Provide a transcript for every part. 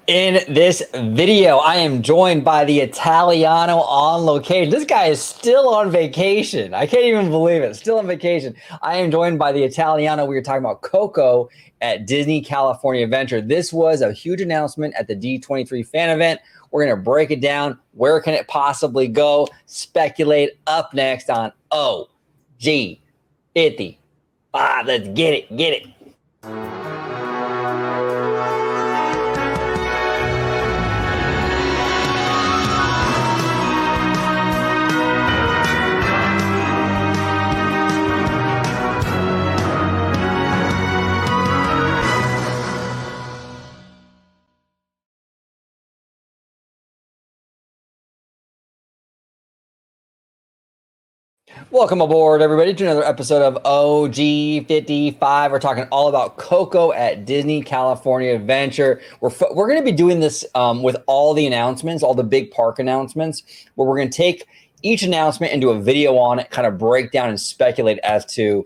In this video, I am joined by the Italiano on location. This guy is still on vacation. I can't even believe it. Still on vacation. I am joined by the Italiano. We were talking about Coco at Disney California Adventure. This was a huge announcence at the D23 fan event. We're going to break it down. Where can it possibly go? Speculate up next on OG55. Let's get it. Get it. Welcome aboard, everybody, to another episode of OG55. We're talking all about Coco at Disney California Adventure. We're going to be doing this with all the announcements, all the big park announcements, where we're going to take each announcement and do a video on it, kind of break down and speculate as to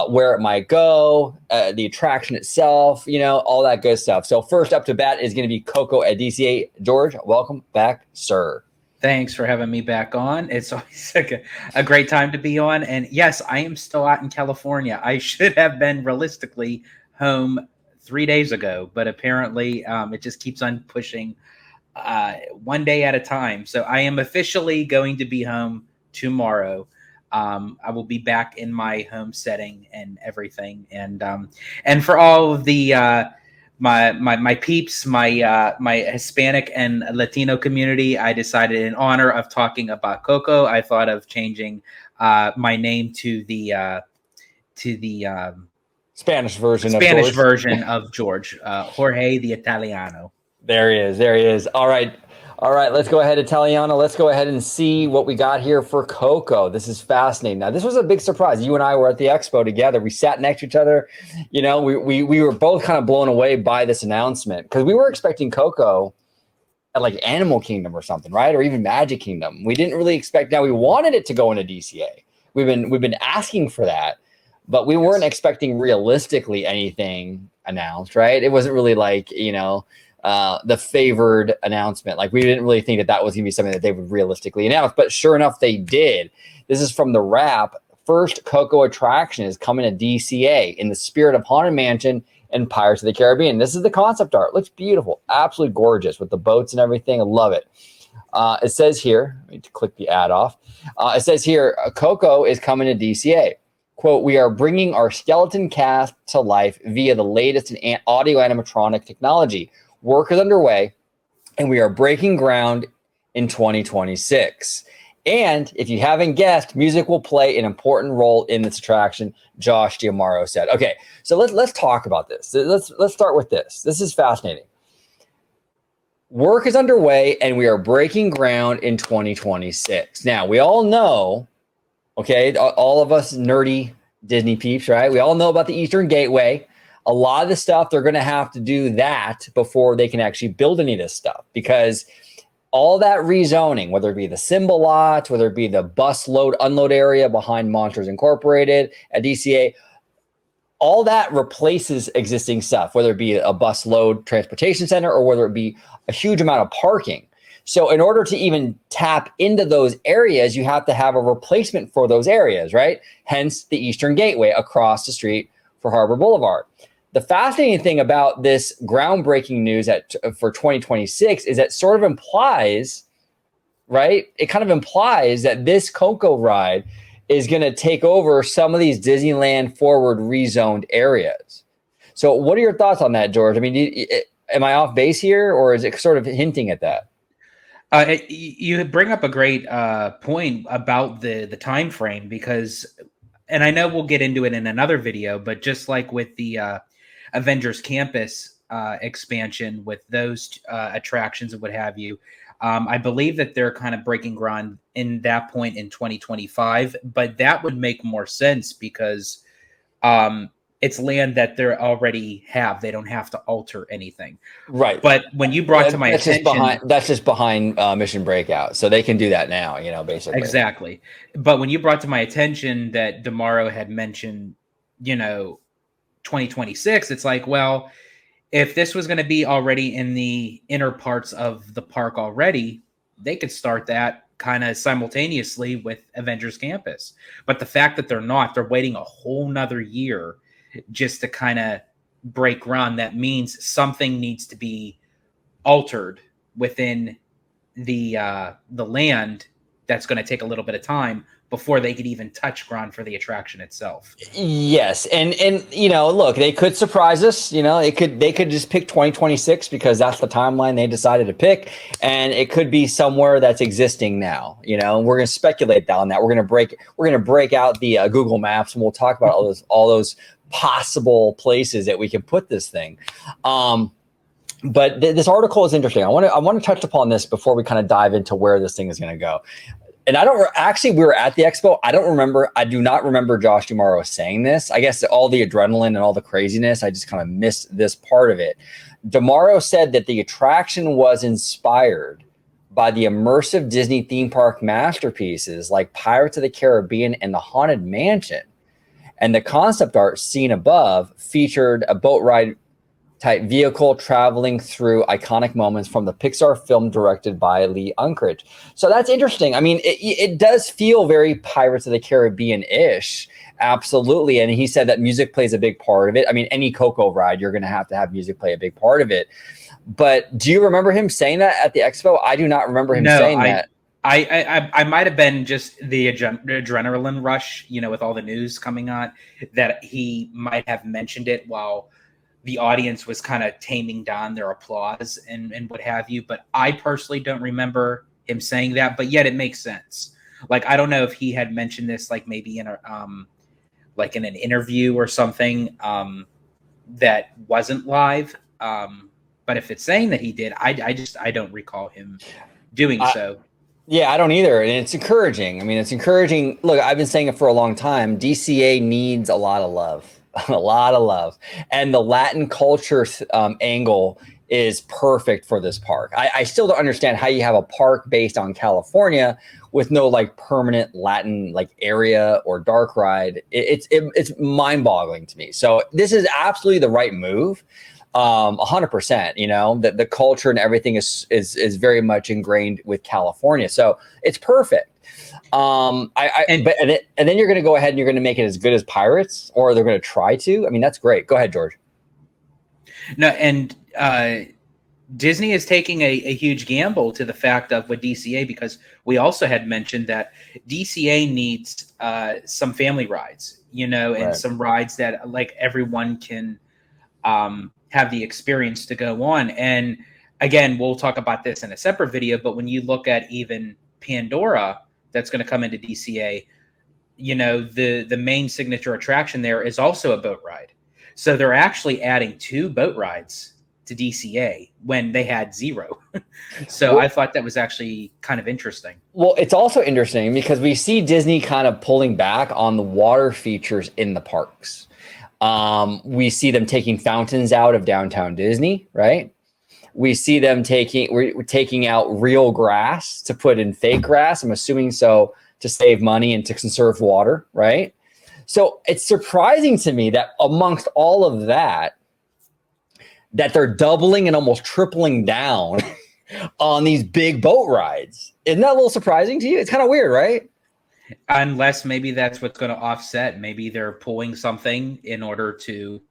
where it might go, the attraction itself, all that good stuff. So first up to bat is going to be Coco at DCA. George, welcome back, sir. Thanks for having me back on. It's always a great time to be on. And yes, I am still out in California. I should have been realistically home 3 days ago, but apparently it just keeps on pushing one day at a time. So I am officially going to be home tomorrow. I will be back in my home setting and everything. And for all of the my peeps, my Hispanic and Latino community, I decided in honor of talking about Coco, I thought of changing my name to the Spanish version of George, Jorge the Italiano. There he is. All right, let's go ahead, Italiano. Let's go ahead and see what we got here for Coco. This is fascinating. Now, this was a big surprise. You and I were at the expo together. We sat next to each other. We were both kind of blown away by this announcement because we were expecting Coco at like Animal Kingdom or something, right? Or even Magic Kingdom. We didn't really expect. Now, we wanted it to go into DCA. We've been asking for that, but we weren't expecting realistically anything announced, right? It wasn't really like, the favored announcement. Like, we didn't really think that was going to be something that they would realistically announce, but sure enough, they did. This is from the wrap. First Coco attraction is coming to DCA in the spirit of Haunted Mansion and Pirates of the Caribbean. This is the concept art. Looks beautiful. Absolutely gorgeous with the boats and everything. I love it. It says here, let me click the ad off. It says here, Coco is coming to DCA. Quote, "We are bringing our skeleton cast to life via the latest in audio animatronic technology. Work is underway, and we are breaking ground in 2026. And if you haven't guessed, music will play an important role in this attraction," Josh Giamaro said. Okay, so let's talk about this. Let's start with this. This is fascinating. Work is underway, and we are breaking ground in 2026. Now, we all know, okay, all of us nerdy Disney peeps, right? We all know about the Eastern Gateway. A lot of the stuff, they're going to have to do that before they can actually build any of this stuff, because all that rezoning, whether it be the symbol lots, whether it be the bus load unload area behind Monsters Incorporated at DCA, all that replaces existing stuff, whether it be a bus load transportation center or whether it be a huge amount of parking. So in order to even tap into those areas, you have to have a replacement for those areas, right? Hence the Eastern Gateway across the street for Harbor Boulevard. The fascinating thing about this groundbreaking news for 2026 is that sort of implies, right? It kind of implies that this Coco ride is going to take over some of these Disneyland forward rezoned areas. So what are your thoughts on that, George? I mean, am I off base here, or is it sort of hinting at that? You bring up a great point about the time frame, because, and I know we'll get into it in another video, but just like with the Avengers Campus expansion with those attractions and what have you, I believe that they're kind of breaking ground in that point in 2025, but that would make more sense because it's land that they already have. They don't have to alter anything. Right. But when you brought to my attention... That's just behind Mission Breakout. So they can do that now, basically. Exactly. But when you brought to my attention that Damaro had mentioned, 2026, it's like, well, if this was going to be already in the inner parts of the park already, they could start that kind of simultaneously with Avengers Campus. But the fact that they're not, they're waiting a whole nother year just to kind of break ground. That means something needs to be altered within the land. That's going to take a little bit of time before they could even touch ground for the attraction itself. Yes, and you know, look, they could surprise us. You know, they could just pick 2026 because that's the timeline they decided to pick, and it could be somewhere that's existing now. You know, and we're going to speculate on that. We're going to break out the Google Maps, and we'll talk about all those possible places that we can put this thing. But this article is interesting. I want to touch upon this before we kind of dive into where this thing is going to go. And I don't actually, we were at the expo. I do not remember Josh D'Amaro saying this. I guess all the adrenaline and all the craziness, I just kind of missed this part of it. D'Amaro said that the attraction was inspired by the immersive Disney theme park masterpieces like Pirates of the Caribbean and the Haunted Mansion. And the concept art seen above featured a boat ride type vehicle traveling through iconic moments from the Pixar film directed by Lee Unkrich. So that's interesting. I mean, it does feel very Pirates of the Caribbean-ish, absolutely. And he said that music plays a big part of it. I mean, any Coco ride, you're going to have music play a big part of it. But do you remember him saying that at the expo? I do not remember him saying that. I might have been just the adrenaline rush, you know, with all the news coming on, that he might have mentioned it while the audience was kind of taming down their applause and what have you. But I personally don't remember him saying that, but yet it makes sense. Like, I don't know if he had mentioned this, like maybe in like in an interview or something that wasn't live. But if it's saying that he did, I don't recall him doing so. Yeah, I don't either. And it's encouraging. I mean, it's encouraging. Look, I've been saying it for a long time. DCA needs a lot of love. A lot of love. And the Latin culture angle is perfect for this park. I still don't understand how you have a park based on California with no like permanent Latin like area or dark ride. It's mind-boggling to me. So this is absolutely the right move. 100%, you know, that the culture and everything is very much ingrained with California. So it's perfect. And then you're going to go ahead and you're going to make it as good as Pirates, or they're going to try to. I mean, that's great. Go ahead, George. No, and Disney is taking a huge gamble to the fact of with DCA, because we also had mentioned that DCA needs some family rides, you know, and some rides that like everyone can have the experience to go on. And again, we'll talk about this in a separate video, but when you look at even Pandora, that's going to come into DCA, you know, the main signature attraction there is also a boat ride. So they're actually adding 2 boat rides to DCA when they had 0. So I thought that was actually kind of interesting. Well, it's also interesting because we see Disney kind of pulling back on the water features in the parks. We see them taking fountains out of downtown Disney, right? We see them we're taking out real grass to put in fake grass. I'm assuming so to save money and to conserve water, right? So it's surprising to me that amongst all of that, that they're doubling and almost tripling down on these big boat rides. Isn't that a little surprising to you? It's kind of weird, right? Unless maybe that's what's going to offset. Maybe they're pulling something in order to,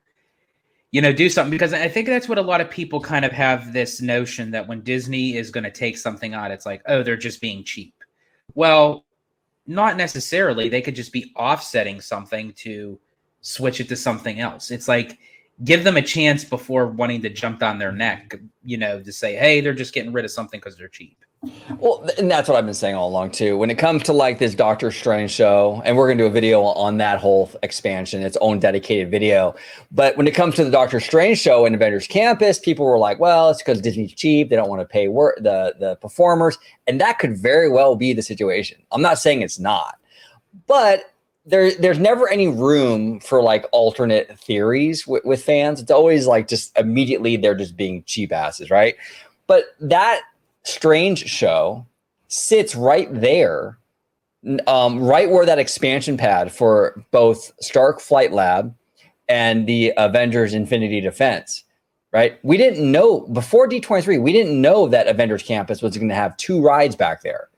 you know, do something, because I think that's what a lot of people kind of have this notion that when Disney is going to take something out, it's like, oh, they're just being cheap. Well, not necessarily. They could just be offsetting something to switch it to something else. It's like, give them a chance before wanting to jump down their neck, you know, to say, hey, they're just getting rid of something because they're cheap. Well, and that's what I've been saying all along too. When it comes to like this Doctor Strange show, and we're going to do a video on that whole expansion, its own dedicated video. But when it comes to the Doctor Strange show and Avengers Campus, people were like, well, it's because Disney's cheap. They don't want to pay the performers. And that could very well be the situation. I'm not saying it's not, but there's never any room for like alternate theories with fans. It's always like just immediately they're just being cheap asses, right? But that Strange show sits right there, right where that expansion pad for both Stark Flight Lab and the Avengers Infinity Defense. right? We didn't know before D23, we didn't know that Avengers Campus was going to have 2 rides back there.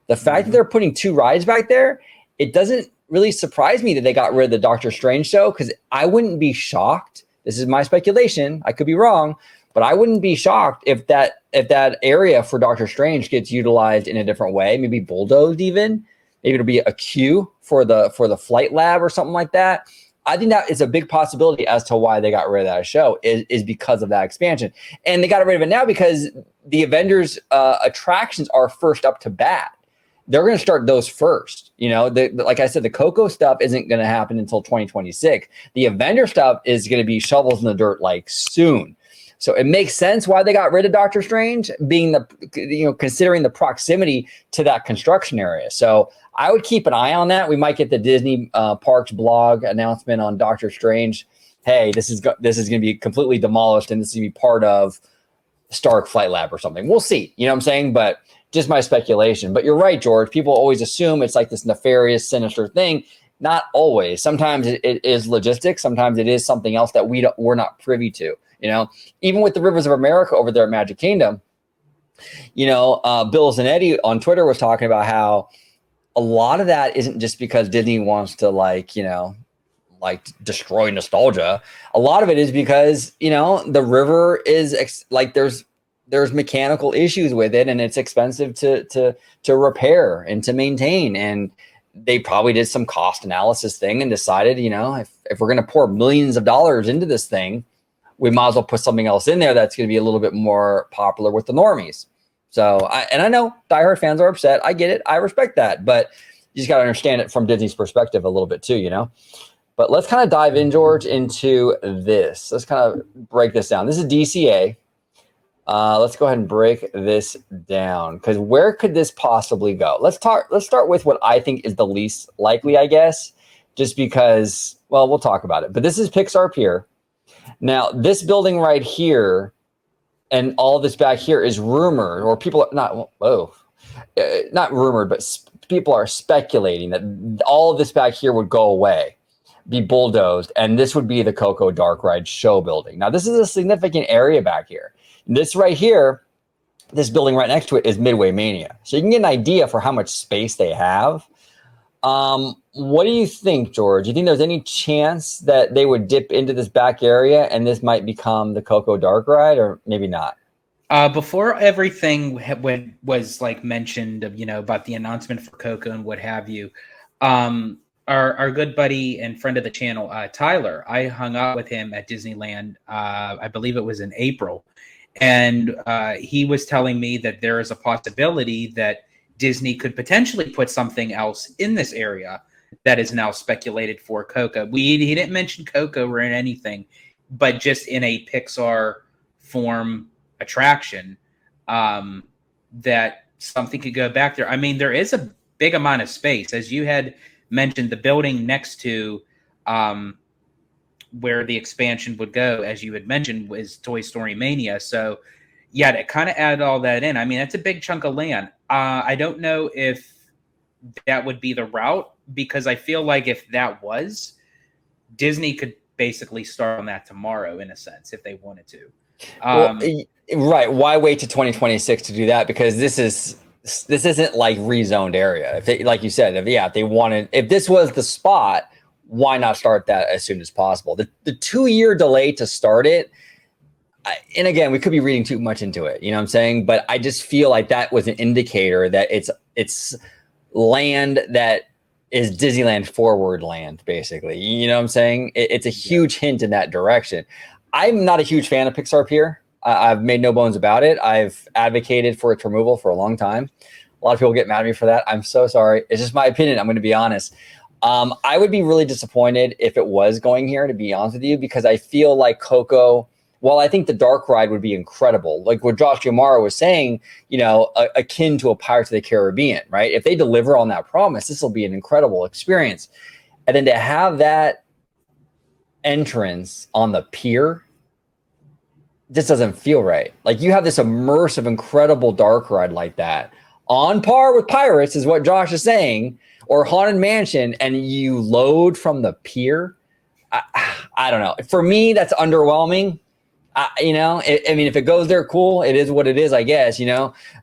The fact that they're putting 2 rides back there, it doesn't really surprise me that they got rid of the Doctor Strange show, because I wouldn't be shocked. This is my speculation. I could be wrong, but I wouldn't be shocked if that area for Doctor Strange gets utilized in a different way, maybe bulldozed even. Maybe it'll be a queue for the flight lab or something like that. I think that is a big possibility as to why they got rid of that show is because of that expansion. And they got rid of it now because the Avengers attractions are first up to bat. They're going to start those first. You know, like I said, the Coco stuff isn't going to happen until 2026. The Avenger stuff is going to be shovels in the dirt like soon. So it makes sense why they got rid of Doctor Strange, being considering the proximity to that construction area. So I would keep an eye on that. We might get the Disney Parks blog announcement on Doctor Strange. Hey, this is going to be completely demolished, and this is going to be part of Stark Flight Lab or something. We'll see. You know what I'm saying? But just my speculation. But you're right, George. People always assume it's like this nefarious, sinister thing. Not always. Sometimes it is logistics. Sometimes it is something else that we're not privy to. You know, even with the Rivers of America over there at Magic Kingdom, you know, Bill Zanetti on Twitter was talking about how a lot of that isn't just because Disney wants to destroy nostalgia. A lot of it is because, you know, the river is there's mechanical issues with it, and it's expensive to repair and to maintain. And they probably did some cost analysis thing and decided, you know, if we're going to pour millions of dollars into this thing, we might as well put something else in there that's going to be a little bit more popular with the normies. So, I know diehard fans are upset. I get it. I respect that. But you just got to understand it from Disney's perspective a little bit too, you know? But let's kind of dive in, George, into this. Let's kind of break this down. This is DCA. Let's go ahead and break this down, because where could this possibly go? Let's start with what I think is the least likely, I guess, just because, well, we'll talk about it. But this is Pixar Pier. Now, this building right here and all this back here is rumored, or people are not rumored, but people are speculating that all of this back here would go away, be bulldozed, and this would be the Coco Dark Ride show building. Now, this is a significant area back here. This right here, this building right next to it is Midway Mania. So you can get an idea for how much space they have. What do you think, George? Do you think there's any chance that they would dip into this back area and this might become the Coco Dark Ride, or maybe not? Before everything was like mentioned, you know, about the announcement for Coco and what have you, our good buddy and friend of the channel, Tyler, I hung out with him at Disneyland. I believe it was in April. And he was telling me that there is a possibility that Disney could potentially put something else in this area that is now speculated for Coco. He didn't mention Coco or anything, but just in a Pixar form attraction, that something could go back there. I mean, there is a big amount of space, as you had mentioned. The building next to where the expansion would go, as you had mentioned, was Toy Story Mania. So yeah, to kind of add all that in, I mean, that's a big chunk of land. I don't know if that would be the route, because I feel like if that was, Disney could basically start on that tomorrow, in a sense, if they wanted to. Right. Why wait to 2026 to do that? Because this isn't like rezoned area. If they, like you said, if this was the spot, why not start that as soon as possible? The 2-year delay to start it, and again, we could be reading too much into it, you know what I'm saying? But I just feel like that was an indicator that it's land that is Disneyland forward land, basically. You know what I'm saying? It's a huge hint in that direction. I'm not a huge fan of Pixar Pier. I've made no bones about it. I've advocated for its removal for a long time. A lot of people get mad at me for that. I'm so sorry. It's just my opinion. I'm going to be honest. I would be really disappointed if it was going here, to be honest with you, because I feel like Coco, while I think the Dark Ride would be incredible, like what Josh Giamaro was saying, you know, akin to a Pirates of the Caribbean, right? If they deliver on that promise, this will be an incredible experience. And then to have that entrance on the pier just doesn't feel right. Like, you have this immersive, incredible Dark Ride like that, on par with Pirates, is what Josh is saying, or Haunted Mansion, and you load from the pier. I don't know. For me, that's underwhelming. I mean, if it goes there, cool. It is what it is, I guess,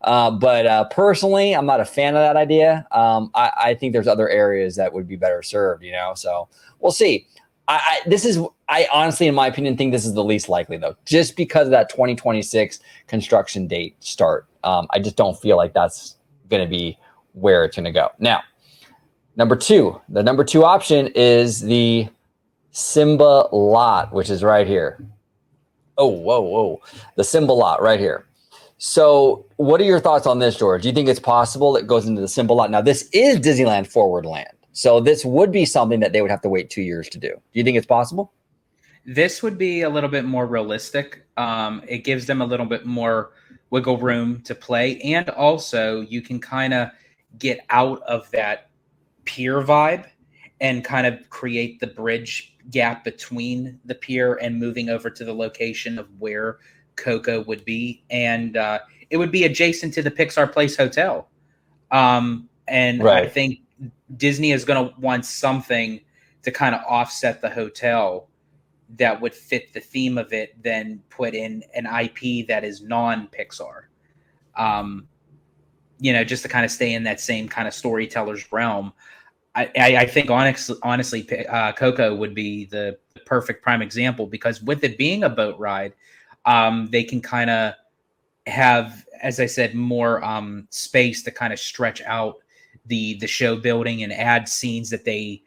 but personally, I'm not a fan of that idea. I think there's other areas that would be better served, so we'll see. I honestly, in my opinion, think this is the least likely, though, just because of that 2026 construction date start. I just don't feel like that's going to be where it's going to go. Now, the number two option is the Simba lot, which is right here. Oh, whoa. The Simba lot right here. So what are your thoughts on this, George? Do you think it's possible it goes into the Simba lot? Now, this is Disneyland Forward land. So this would be something that they would have to wait 2 years to do. Do you think it's possible? This would be a little bit more realistic. It gives them a little bit more wiggle room to play. And also, you can kind of get out of that pier vibe and kind of create the bridge gap between the pier and moving over to the location of where Coco would be. And it would be adjacent to the Pixar Place Hotel. And Right. I think Disney is going to want something to kind of offset the hotel that would fit the theme of it, then put in an IP that is non-Pixar. Just to kind of stay in that same kind of storyteller's realm. I think honestly, Coco would be the perfect prime example, because with it being a boat ride, they can kind of have, as I said, more space to kind of stretch out the show building and add scenes that they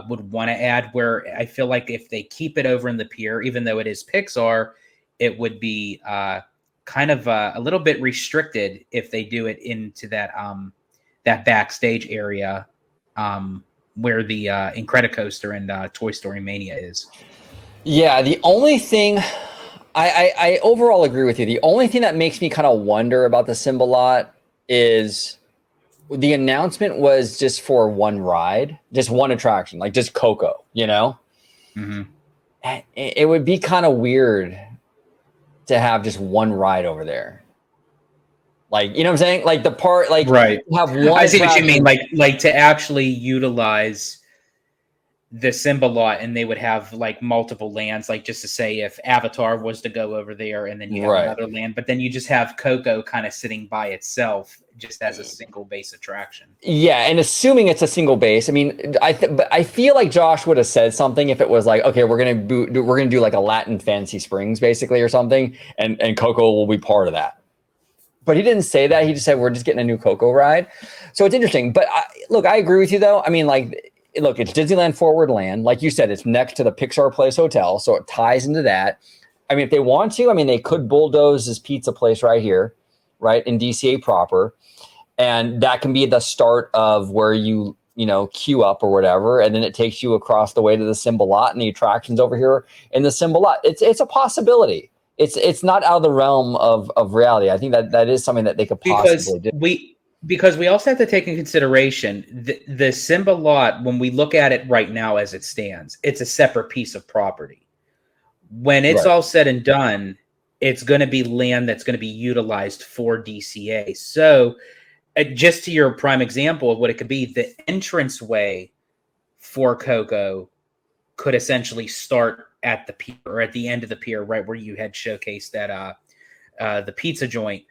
would want to add. Where I feel like if they keep it over in the pier, even though it is Pixar, it would be kind of a little bit restricted if they do it into that backstage area where the Incredicoaster and Toy Story Mania is. Yeah, the only thing I overall agree with you. The only thing that makes me kind of wonder about the Simba lot is the announcement was just for one ride, just one attraction, like just Coco, Mm-hmm. It would be kind of weird to have just one ride over there. Like, you know what I'm saying? Like the part, like right. Have one. I see what you mean. Like to actually utilize the Simba lot, and they would have like multiple lands, like just to say if Avatar was to go over there, and then you have another land, but then you just have Coco kind of sitting by itself, just as a single base attraction. Yeah, and assuming it's a single base, I mean, but I feel like Josh would have said something if it was like, okay, we're gonna do like a Latin Fantasy Springs basically or something, and Coco will be part of that. But he didn't say that. He just said we're just getting a new Coco ride. So it's interesting. But look, I agree with you though. I mean, look, it's Disneyland Forward Land. Like you said, it's next to the Pixar Place Hotel, so it ties into that. I mean, if they want to, I mean, they could bulldoze this pizza place right here, right in DCA proper, and that can be the start of where you queue up or whatever, and then it takes you across the way to the Simba lot and the attractions over here in the Simba lot. It's a possibility. It's not out of the realm of reality. I think that is something that they could possibly do. Because we also have to take in consideration the Simba lot, when we look at it right now as it stands, it's a separate piece of property. When it's all said and done, it's going to be land that's going to be utilized for DCA. So just to your prime example of what it could be, the entranceway for Coco could essentially start at the pier, or at the end of the pier, right where you had showcased that the pizza joint.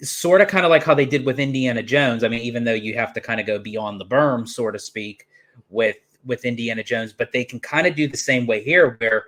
Sort of kind of like how they did with Indiana Jones. I mean, even though you have to kind of go beyond the berm, so to speak, with Indiana Jones, but they can kind of do the same way here, where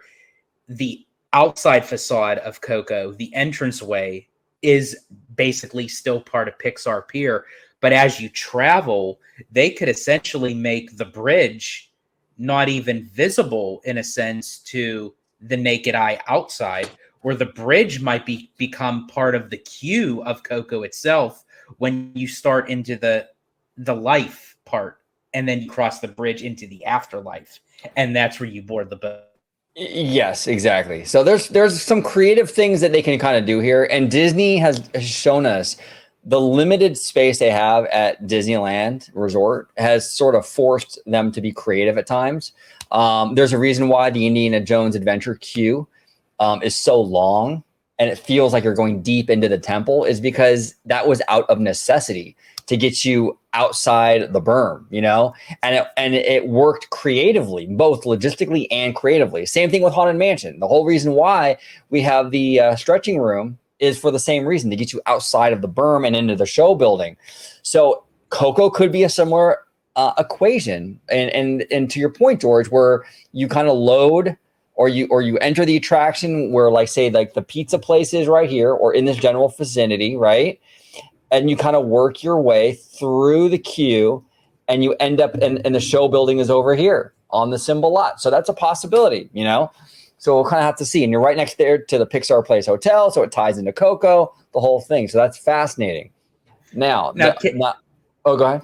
the outside facade of Coco, the entranceway, is basically still part of Pixar Pier. But as you travel, they could essentially make the bridge not even visible, in a sense, to the naked eye outside, where the bridge might become part of the queue of Coco itself when you start into the life part, and then you cross the bridge into the afterlife, and that's where you board the boat. Yes, exactly. So there's some creative things that they can kind of do here, and Disney has shown us the limited space they have at Disneyland Resort has sort of forced them to be creative at times. There's a reason why the Indiana Jones Adventure queue is so long. and it feels like you're going deep into the temple is because that was out of necessity to get you outside the berm, you know? And it worked creatively, both logistically and creatively. Same thing with Haunted Mansion. The whole reason why we have the stretching room is for the same reason, to get you outside of the berm and into the show building. So Coco could be a similar equation. And to your point, George, where you kind of load or you enter the attraction where, like, say, like the pizza place is right here or in this general vicinity, right? And you kind of work your way through the queue and you end up in the show building is over here on the symbol lot. So that's a possibility, you know? So we'll kind of have to see. And you're right next there to the Pixar Place Hotel, so it ties into Coco, the whole thing. So that's fascinating. Now, oh, go ahead.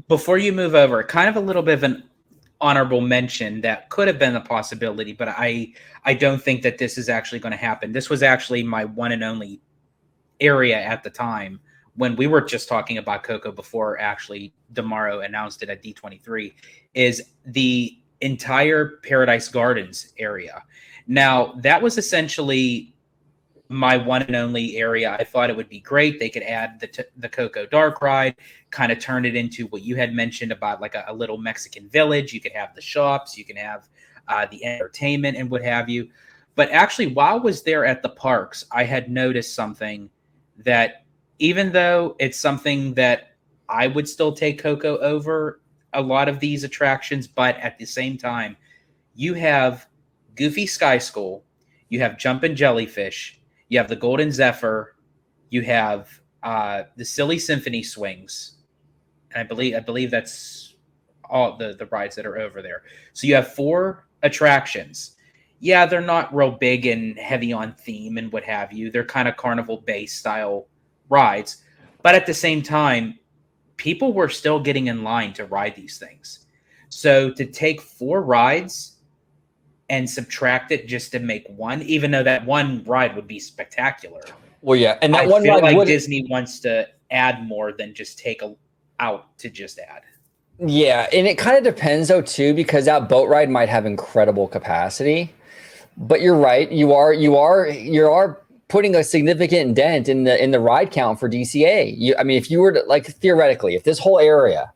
Before you move over, kind of a little bit of an honorable mention that could have been a possibility, but I don't think that this is actually going to happen. This was actually my one and only area at the time when we were just talking about Coco before actually Demaro announced it at D23, is the entire Paradise Gardens area. Now, that was essentially my one and only area. I thought it would be great. They could add the Coco Dark Ride, kind of turn it into what you had mentioned about like a little Mexican village. You could have the shops, you can have the entertainment and what have you. But actually, while I was there at the parks, I had noticed something that, even though it's something that I would still take Coco over a lot of these attractions, but at the same time, you have Goofy Sky School, you have Jumpin' Jellyfish, you have the Golden Zephyr, you have the Silly Symphony Swings, and I believe that's all the rides that are over there. So you have 4 attractions. Yeah, they're not real big and heavy on theme and what have you. They're kind of carnival-based style rides, but at the same time, people were still getting in line to ride these things. So to take 4 rides and subtract it just to make one, even though that one ride would be spectacular. Well, yeah, and that I one feel ride like Disney wants to add more than just take out to just add. Yeah, and it kind of depends though too, because that boat ride might have incredible capacity. But you're right, you are putting a significant dent in the ride count for DCA. I mean, if you were to, like, theoretically, if this whole area,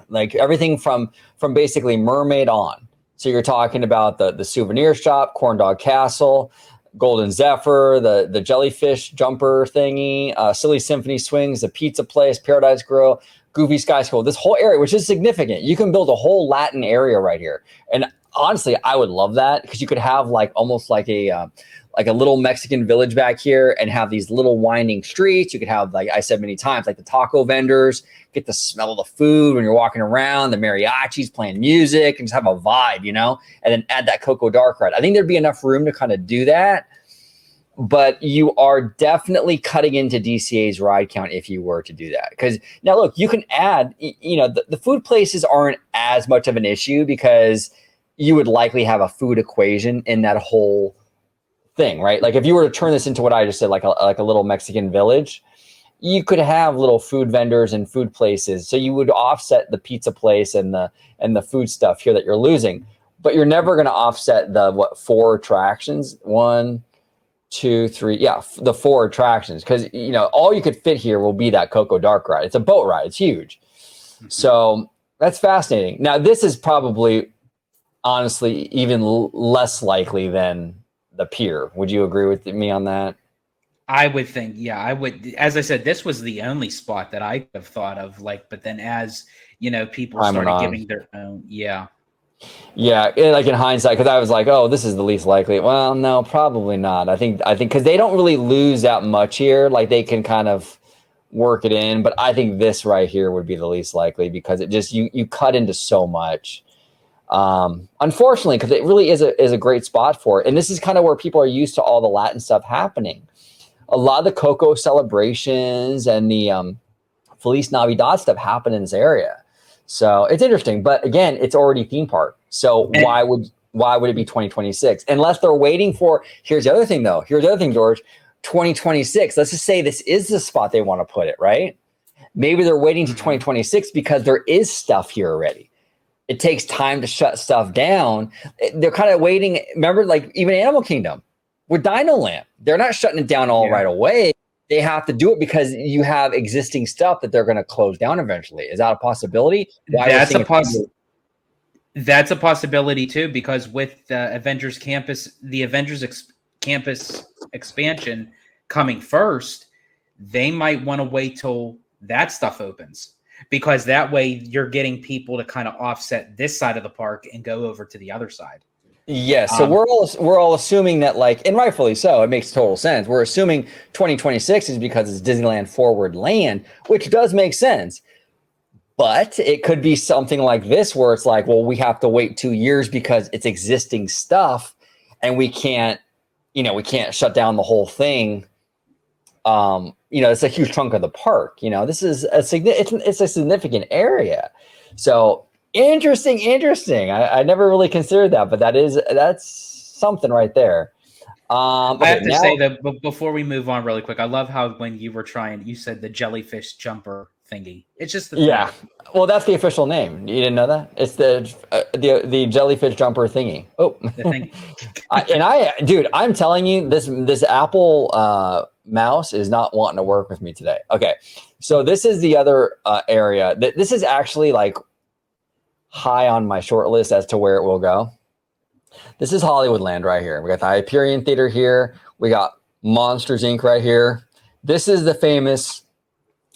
like everything from basically Mermaid on, so you're talking about the souvenir shop, Corn Dog Castle, Golden Zephyr, the jellyfish jumper thingy, Silly Symphony Swings, the pizza place, Paradise Grill, Goofy Sky School, this whole area, which is significant. You can build a whole Latin area right here. And honestly, I would love that, because you could have like almost like a little Mexican village back here and have these little winding streets. You could have, like I said many times, like the taco vendors, get the smell of the food when you're walking around, the mariachis playing music, and just have a vibe, you know, and then add that Coco Dark Ride. I think there'd be enough room to kind of do that. But you are definitely cutting into DCA's ride count if you were to do that. Because now, look, you can add, you know, the food places aren't as much of an issue, because you would likely have a food equation in that whole thing, right? Like if you were to turn this into what I just said, like a little Mexican village, you could have little food vendors and food places. So you would offset the pizza place and the food stuff here that you're losing. But you're never going to offset the 4 attractions. 1, 2, 3, yeah, the 4 attractions, because, you know, all you could fit here will be that Coco Dark Ride. It's a boat ride, it's huge. So that's fascinating. Now, this is probably, honestly, even less likely than the pier. Would you agree with me on that? I would think, yeah, I would. As I said, this was the only spot that I have thought of, like, but then as, you know, people started giving their own, yeah, like in hindsight, because I was like, oh, this is the least likely. Well, no, probably not. I think because they don't really lose that much here. Like, they can kind of work it in, but I think this right here would be the least likely, because it just you cut into so much. Unfortunately, because it really is a great spot for it, and this is kind of where people are used to all the Latin stuff happening. A lot of the Coco celebrations and the Feliz Navidad stuff happen in this area. So it's interesting, but again, it's already theme park. So why would it be 2026? Unless they're waiting for, here's the other thing though. Here's the other thing, George, 2026. Let's just say this is the spot they want to put it, right? Maybe they're waiting to 2026 because there is stuff here already. It takes time to shut stuff down. They're kind of waiting. Remember, like even Animal Kingdom, with Dino Land. They're not shutting it down all Yeah. right away. They have to do it because you have existing stuff that they're going to close down eventually. Is that a possibility? Why we're That's a seeing poss That's a possibility too, because with the Avengers Campus, the Campus expansion coming first, they might want to wait till that stuff opens, because that way you're getting people to kind of offset this side of the park and go over to the other side. Yeah, so Um, we're all assuming that, like, and rightfully so, it makes total sense. We're assuming 2026 is because it's Disneyland Forward Land, which does make sense. But it could be something like this where it's like, well, we have to wait 2 years because it's existing stuff, and we can't shut down the whole thing. It's a huge chunk of the park. This is it's a significant area. So interesting. I never really considered that, but that's something right there. I Okay, have to now, say that before we move on really quick, I love how when you said the jellyfish jumper thingy. It's just the yeah. thingy. Well, that's the official name. You didn't know that? It's the jellyfish jumper thingy. Oh, The thing. dude, I'm telling you, this Apple mouse is not wanting to work with me today. Okay, so this is the other area. This is actually like high on my short list as to where it will go. This is Hollywoodland right here. We got the Hyperion Theater here. We got Monsters Inc. right here. This is the famous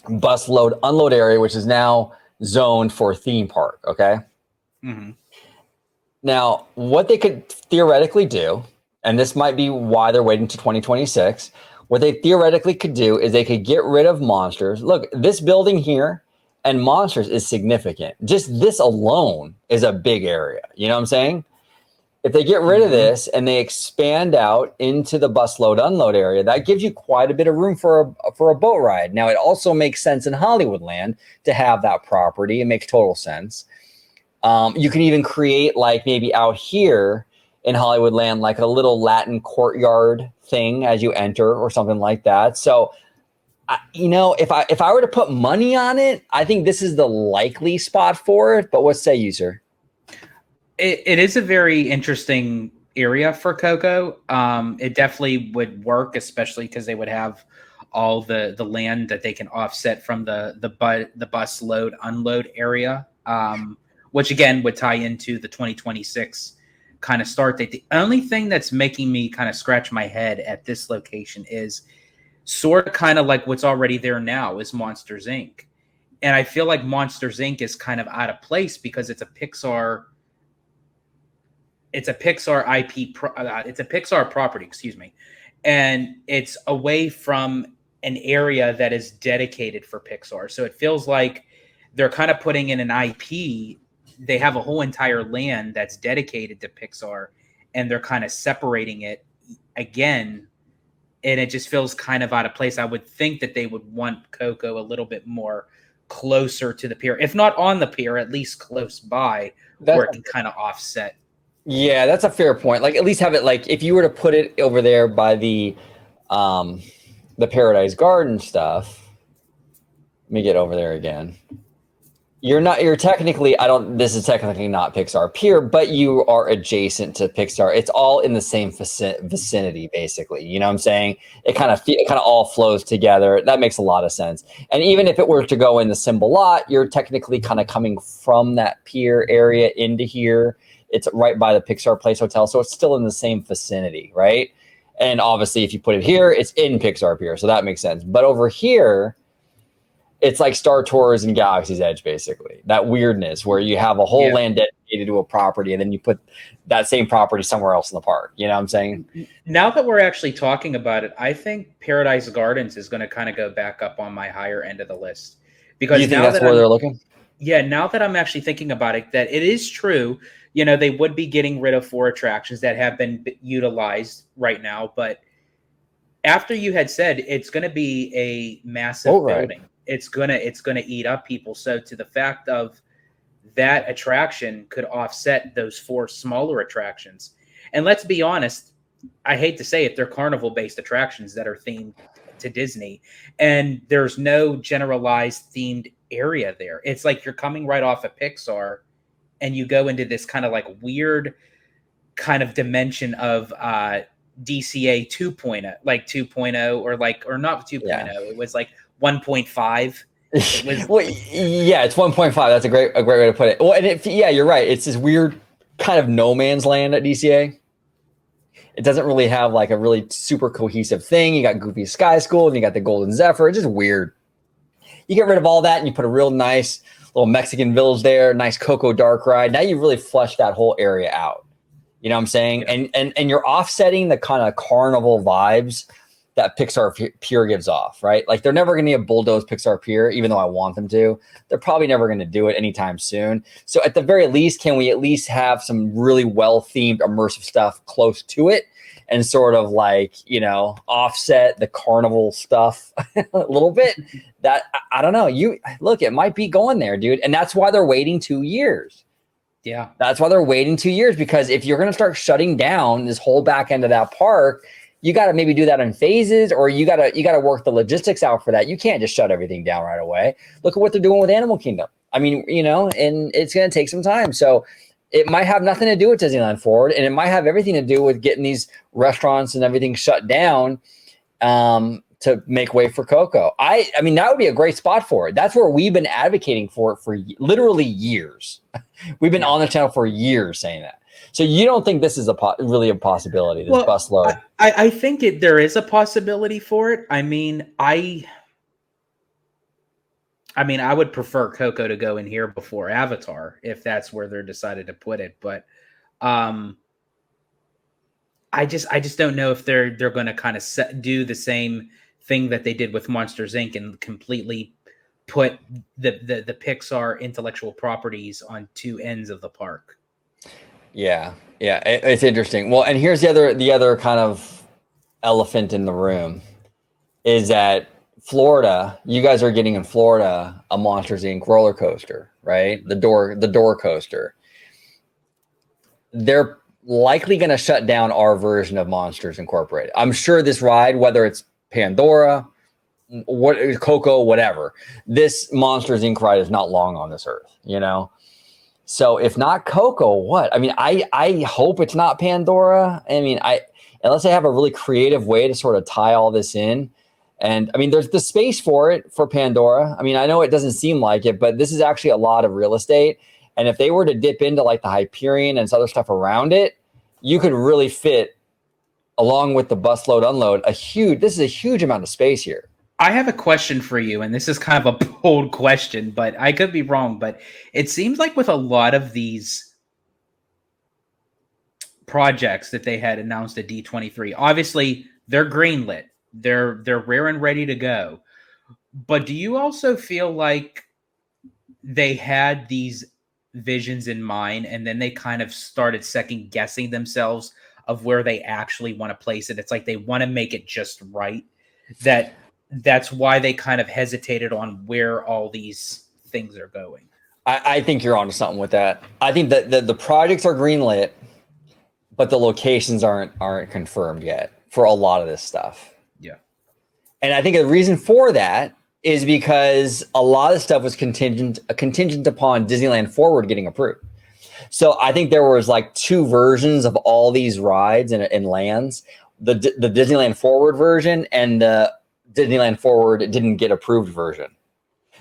bus load unload area, which is now zoned for theme park. Okay. Mm-hmm. Now, what they could theoretically do, and this might be why they're waiting to 2026, what they theoretically could do is they could get rid of Monsters. Look, this building here and Monsters is significant. Just this alone is a big area. You know what I'm saying? If they get rid of this and they expand out into the bus load unload area, that gives you quite a bit of room for a boat ride. Now, it also makes sense in Hollywoodland to have that property. It makes total sense. You can even create, like, maybe out here in Hollywoodland, like a little Latin courtyard thing as you enter or something like that. So, if I were to put money on it, I think this is the likely spot for it. But what say you, sir? It is a very interesting area for Coco. It definitely would work, especially because they would have all the land that they can offset from the bus load unload area, which again would tie into the 2026 kind of start date. The only thing that's making me kind of scratch my head at this location is sort of kind of like what's already there now is Monsters Inc. And I feel like Monsters Inc. is kind of out of place because it's a Pixar IP. It's a Pixar property, excuse me, and it's away from an area that is dedicated for Pixar. So it feels like they're kind of putting in an IP. They have a whole entire land that's dedicated to Pixar, and they're kind of separating it again. And it just feels kind of out of place. I would think that they would want Coco a little bit more closer to the pier, if not on the pier, at least close by, where it can kind of offset. Yeah, that's a fair point. Like, at least have it, like, if you were to put it over there by the Paradise Garden stuff. Let me get over there again. You're technically, this is technically not Pixar Pier, but you are adjacent to Pixar. It's all in the same vicinity, basically. You know what I'm saying? It kind of all flows together. That makes a lot of sense. And even if it were to go in the Symbol lot, you're technically kind of coming from that pier area into here. It's right by the Pixar Place Hotel, so it's still in the same vicinity, right? And obviously, if you put it here, it's in Pixar Pier, so that makes sense. But over here, it's like Star Tours and Galaxy's Edge, basically. That weirdness where you have a whole land dedicated to a property, and then you put that same property somewhere else in the park. You know what I'm saying? Now that we're actually talking about it, I think Paradise Gardens is going to kind of go back up on my higher end of the list. Because you think that's where they're looking? Yeah, now that I'm actually thinking about it, that it is true. They would be getting rid of 4 attractions that have been utilized right now. But after you had said it's going to be a massive building, it's gonna eat up people. So to the fact of that attraction could offset those 4 smaller attractions. And let's be honest, I hate to say it, they're carnival-based attractions that are themed to Disney, and there's no generalized themed area there. It's like you're coming right off of Pixar, and you go into this kind of like weird kind of dimension of DCA 2.0, like 2.0, or not 2.0. Yeah. It was like 1.5. It was Well, yeah, it's 1.5. That's a great way to put it. Well, and yeah, you're right. It's this weird kind of no man's land at DCA. It doesn't really have like a really super cohesive thing. You got Goofy Sky School and you got the Golden Zephyr. It's just weird. You get rid of all that and you put a real nice little Mexican village there, nice Coco dark ride. Now you really flush that whole area out. You know what I'm saying? Yeah. And you're offsetting the kind of carnival vibes that Pixar Pier gives off, right? Like they're never going to bulldoze Pixar Pier, even though I want them to. They're probably never going to do it anytime soon. So at the very least, can we at least have some really well-themed immersive stuff close to it and sort of like, you know, offset the carnival stuff a little bit? That, I don't know. Look, it might be going there, dude. And that's why they're waiting 2 years. Yeah. That's why they're waiting 2 years, because if you're going to start shutting down this whole back end of that park, you got to maybe do that in phases, or you got to work the logistics out for that. You can't just shut everything down right away. Look at what they're doing with Animal Kingdom. I mean, you know, and it's going to take some time. So it might have nothing to do with Disneyland Forward, and it might have everything to do with getting these restaurants and everything shut down to make way for Coco. I mean, that would be a great spot for it. That's where we've been advocating for it for literally years. We've been on the channel for years saying that. So you don't think this is really a possibility, this bus load? I think there is a possibility for it. I mean, I would prefer Coco to go in here before Avatar, if that's where they're decided to put it. But I just don't know if they're going to kind of do the same thing that they did with Monsters Inc. and completely put the Pixar intellectual properties on two ends of the park. Yeah, it's interesting. Well, and here's the other kind of elephant in the room is that Florida, you guys are getting in Florida a Monsters Inc. roller coaster, right? The door coaster. They're likely going to shut down our version of Monsters Incorporated. I'm sure this ride, whether it's Pandora, Coco, whatever, this Monsters Inc. ride is not long on this earth, you know? So if not Coco, what? I mean, I hope it's not Pandora. I mean, unless they have a really creative way to sort of tie all this in. And I mean, there's the space for it for Pandora. I mean, I know it doesn't seem like it, but this is actually a lot of real estate. And if they were to dip into like the Hyperion and some other stuff around it, you could really fit, along with the bus load unload, this is a huge amount of space here. I have a question for you, and this is kind of a bold question, but I could be wrong. But it seems like with a lot of these projects that they had announced at D23, obviously they're greenlit, they're rare and ready to go. But do you also feel like they had these visions in mind, and then they kind of started second guessing themselves of where they actually want to place it? It's like they want to make it just right. That's why they kind of hesitated on where all these things are going. I think you're onto something with that. I think that the projects are greenlit, but the locations aren't confirmed yet for a lot of this stuff. Yeah. And I think the reason for that is because a lot of stuff was contingent upon Disneyland Forward getting approved. So I think there was like two versions of all these rides and lands, the Disneyland Forward version and the Disneyland Forward didn't get approved version.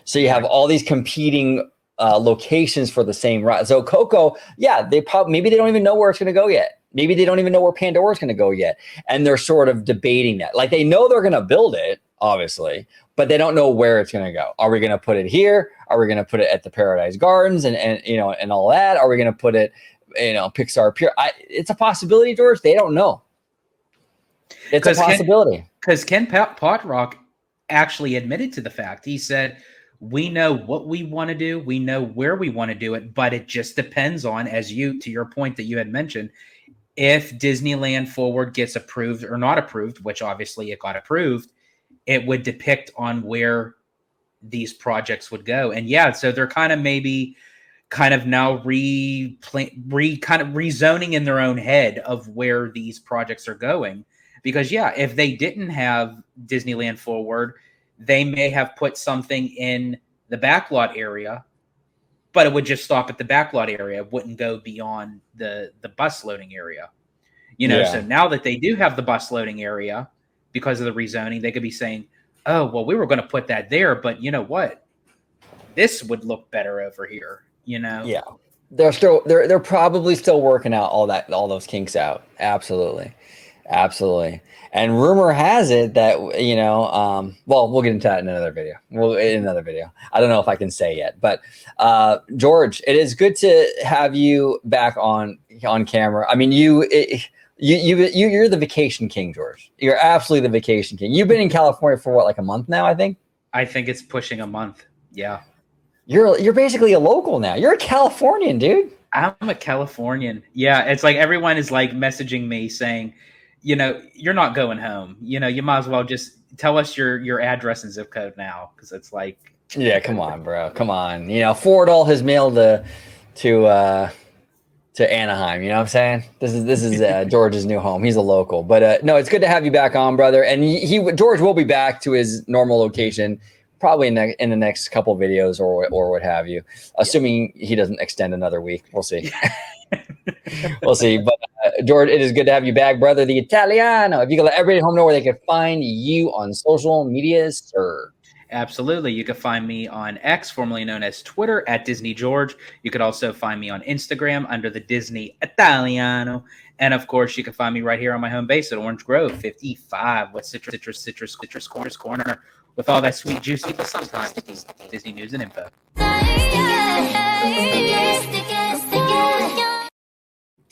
So you have all these competing locations for the same ride. So Coco, yeah, maybe they don't even know where it's going to go yet. Maybe they don't even know where Pandora is going to go yet. And they're sort of debating that. Like they know they're going to build it, obviously, but they don't know where it's going to go. Are we going to put it here? Are we going to put it at the Paradise Gardens and you know, and all that? Are we going to put it, you know, Pixar Pier? It's a possibility, George. They don't know. It's a possibility. Because Ken Potrock actually admitted to the fact. He said, we know what we want to do. We know where we want to do it, but it just depends on, to your point that you had mentioned, if Disneyland Forward gets approved or not approved, which obviously it got approved, it would depict on where these projects would go. And yeah, so they're kind of now rezoning in their own head of where these projects are going. Because yeah, if they didn't have Disneyland Forward, they may have put something in the backlot area, but it would just stop at the backlot area. It wouldn't go beyond the bus loading area. So now that they do have the bus loading area because of the rezoning, they could be saying, oh, well, we were going to put that there, but you know what? This would look better over here, Yeah. They're probably still working out all those kinks out. Absolutely. Absolutely. And rumor has it that, well, we'll get into that in another video. I don't know if I can say yet, but George, it is good to have you back on camera. I mean, you're the vacation king, George. You're absolutely the vacation king. You've been in California for what, like a month now, I think? I think it's pushing a month. Yeah. You're basically a local now. You're a Californian, dude. I'm a Californian. Yeah, it's like everyone is like messaging me saying, you're not going home. You might as well just tell us your address and zip code now, because it's like, yeah, come on, bro, come on. Ford all his mail to Anaheim. You know what I'm saying? This is George's new home. He's a local, but no, it's good to have you back on, brother. And George will be back to his normal location probably in the next couple of videos or what have you, assuming he doesn't extend another week. We'll see. We'll see. But George, it is good to have you back, brother. The Italiano. If you could let everybody at home know where they can find you on social media, sir. Absolutely. You can find me on X, formerly known as Twitter, at Disney George. You could also find me on Instagram under the Disney Italiano. And of course, you can find me right here on my home base at Orange Grove 55 with Citrus Corner, with all that sweet, juicy, but sometimes Disney news and info.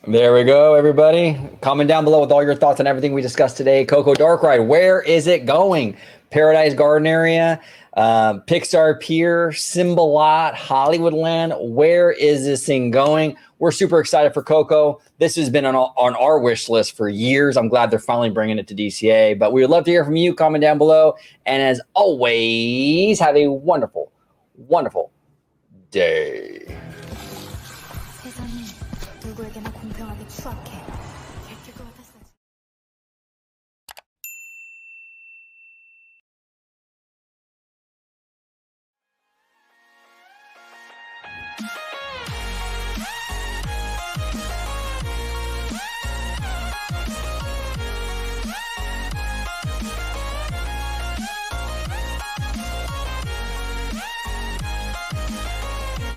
There we go, everybody. Comment down below with all your thoughts on everything we discussed today. Coco Dark Ride, where is it going? Paradise Garden area, Pixar Pier, Simba Lot, Hollywoodland. Where is this thing going? We're super excited for Coco. This has been on our wish list for years. I'm glad they're finally bringing it to DCA, but we would love to hear from you. Comment down below. And as always, have a wonderful, wonderful day. 세상이 누구에게나 공평하게 추악해.